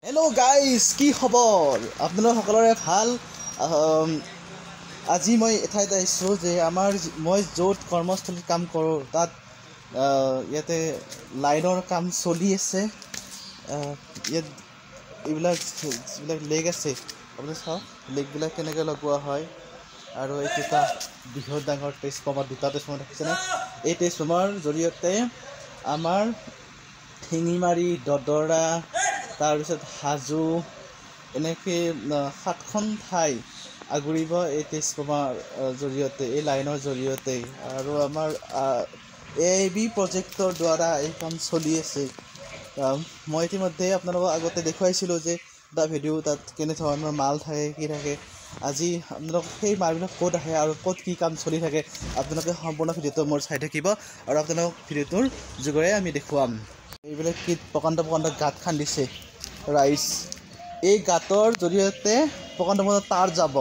Hello' guys, কি খবৰ? আপোনালোক সকলোৰে ভাল? আজি মই এঠাইত আহিছোঁ যে মই য'ত কৰ্মস্থলীত কাম কৰোঁ তাত ইয়াতে লাইনৰ কাম চলি আছে। ইয়াত এইবিলাক যিবিলাক লেগ আছে আপুনি চাওক, লেগবিলাক কেনেকৈ লগোৱা হয়। আৰু এইটো এটা বৃহৎ ডাঙৰ ট্ৰেন্সফৰ্মাৰ, দুটা ট্ৰেন্সফৰ্মাৰ দেখিছেনে? এই ট্ৰেন্সফৰ্মাৰ জৰিয়তে আমাৰ শিঙিমাৰী, দদৰা, তাৰপিছত হাজো, এনেকৈ 7খন ঠাই আগুৰিব এই ট্ৰেন্সফৰ্মাৰ জৰিয়তে, এই লাইনৰ জৰিয়তে। আৰু আমাৰ AIB প্ৰজেক্টৰ দ্বাৰা এই কাম চলি আছে। মই ইতিমধ্যে আপোনালোকক আগতে দেখুৱাইছিলোঁ যে এটা ভিডিঅ' তাত কেনেধৰণৰ মাল থাকে, কি থাকে। আজি আপোনালোক সেই মালবিলাক ক'ত আহে আৰু ক'ত কি কাম চলি থাকে আপোনালোকে সম্পূৰ্ণ ভিডিঅ'টো মোৰ চাই থাকিব আৰু আপোনালোক ভিডিঅ'টোৰ যোগেৰে আমি দেখুৱাম। এইবিলাক কি প্ৰকাণ্ড গাঁত খান্দিছে ৰাইজ। এই গাঁতৰ জৰিয়তে প্ৰকাণ্ড তাঁৰ যাব,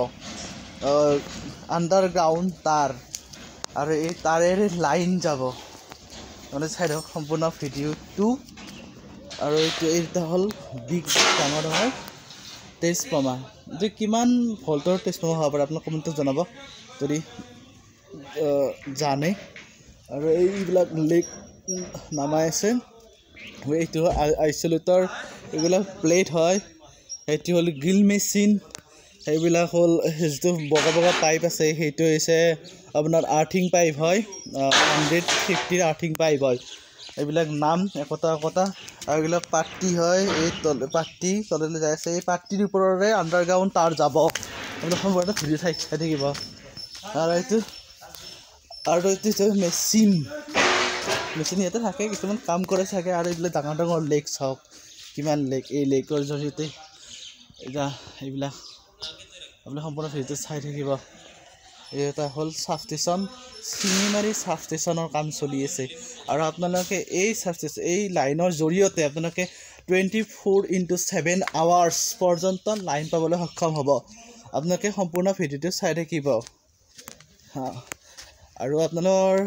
আণ্ডাৰগ্ৰাউণ্ড তাঁৰ, আৰু এই তাৰেৰে লাইন যাব। মানে চাই থাকক সম্পূৰ্ণ ভিডিঅ'টো। আৰু এইটো হ'ল ডাঙৰ ট্ৰেন্সফৰ্মাৰ। যে কিমান ভল্টৰ ট্ৰেন্সফৰ্মাৰ হ'ব পাৰে আপোনাক কমেণ্টত জনাব যদি জানে। আৰু এইবিলাক লেগ নামাই আছে। এইটো আইচলেটৰ, এইবিলাক প্লেট হয়। সেইটো হ'ল গ্ৰিল মেচিন। সেইবিলাক হ'ল যিটো বগা পাইপ আছে, সেইটো হৈছে আপোনাৰ আৰ্থিং পাইপ হয়, 150 আৰ্থিং পাইপ হয়। এইবিলাক নাম একোটা আৰু এইবিলাক পাত্তি হয়। এই পাত্তি তললৈ যাই আছে, এই পাত্তিৰ ওপৰৰে আণ্ডাৰগ্ৰাউণ্ড তাঁৰ যাব। এইবিলাক সম্পূৰ্ণ ভিডিঅ' চাই থাকিব। আৰু এইটো মেচিন ইয়াতে থাকে, কিছুমান কাম কৰে চাগে। আৰু এইবিলাক ডাঙৰ লেগ চাওক, কিমান লেগ। এই লেগৰ জৰিয়তে এইবিলাক আপুনি সম্পূৰ্ণ ভিডিঅ'টো চাই থাকিব। এই এটা হ'ল চাব ষ্টেচন, শিঙিমাৰী চাব ষ্টেচনৰ কাম চলি আছে। আৰু আপোনালোকে এই লাইনৰ জৰিয়তে আপোনালোকে 24/7 আৱাৰ্ছ পৰ্যন্ত লাইন পাবলৈ সক্ষম হ'ব। আপোনালোকে সম্পূৰ্ণ ভিডিঅ'টো চাই থাকিব। আৰু আপোনালোকৰ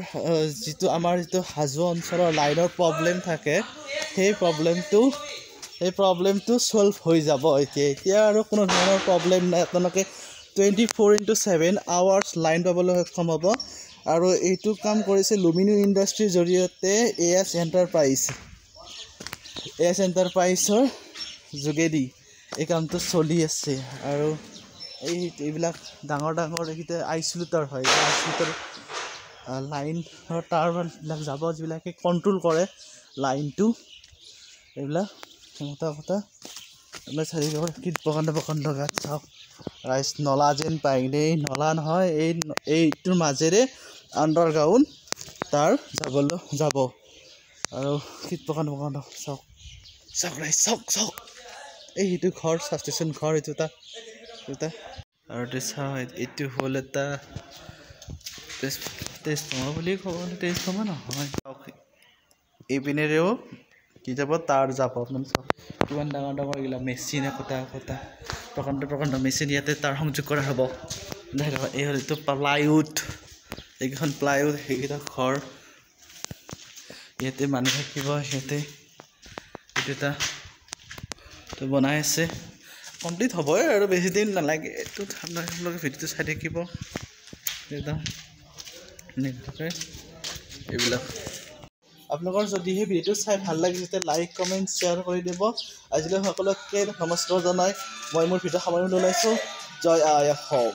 আমাৰ যিটো হাজো অঞ্চলৰ লাইনৰ প্ৰব্লেম থাকে, সেই প্ৰব্লেমটো ছল্ভ হৈ যাব। এতিয়া আৰু কোনো ধৰণৰ প্ৰব্লেম নাই। আপোনালোকে 24/7 আৱাৰ্ছ লাইন পাবলৈ সক্ষম হ'ব। আৰু এইটো কাম কৰিছে লুমিনি ইণ্ডাষ্ট্ৰীৰ জৰিয়তে AS এণ্টাৰপ্ৰাইজৰ যোগেদি এই কামটো চলি আছে। আৰু এইবিলাক ডাঙৰ এইকেইটা আইচলেটৰ হয়। আইচলেটৰ লাইনৰ তাঁৰবিলাক যাব, যিবিলাকে কণ্ট্ৰল কৰে লাইনটো। এইবিলাক এইবিলাক চাৰিওফালে কি প্ৰকাণ্ড গাঁত চাওক ৰাইজ। নলা যেন পায়, কিন্তু এই নলা নহয়, এইটোৰ মাজেৰে আণ্ডাৰগ্ৰাউণ্ড তাঁৰ যাব। আৰু কি প্ৰকাণ্ড চাওক ৰাইজ, চাওক। সেইটো ঘৰ, চাব ষ্টেচন ঘৰ। এইটো এটা আৰু এইটো হ'ল এটা ট্ৰেন্সফৰ্মাৰ বুলি ক'ব, ট্ৰেন্সফৰ্মাৰ নহয়। এইপিনেৰেও কি যাব, তাঁৰ যাব। আপুনি চাওক কিমান ডাঙৰ এইবিলাক মেচিন, একোটা প্ৰকাণ্ড মেচিন। ইয়াতে তাঁৰ সংযোগ কৰা হ'ব। এই হ'ল এইটো প্লাইউড, এইকেইখন প্লাইউড, সেইকেইটা ঘৰ। ইয়াতে মানুহ থাকিব। এইটো এটা বনাই আছে, কমপ্লিট হ'বই আৰু বেছি দিন নালাগে। এইটোত আপোনালোকে ভিডিঅ'টো চাই থাকিব। একদম এইবিলাক আপোনালোকৰ যদিহে ভিডিঅ'টো চাই ভাল লাগিছে তেতিয়া লাইক, কমেণ্ট, শ্বেয়াৰ কৰি দিব। আজিলৈ সকলোকে নমস্কাৰ জনাই মই মোৰ ভিডিঅ' সামৰণি ওলাইছোঁ। জয় আই অসম।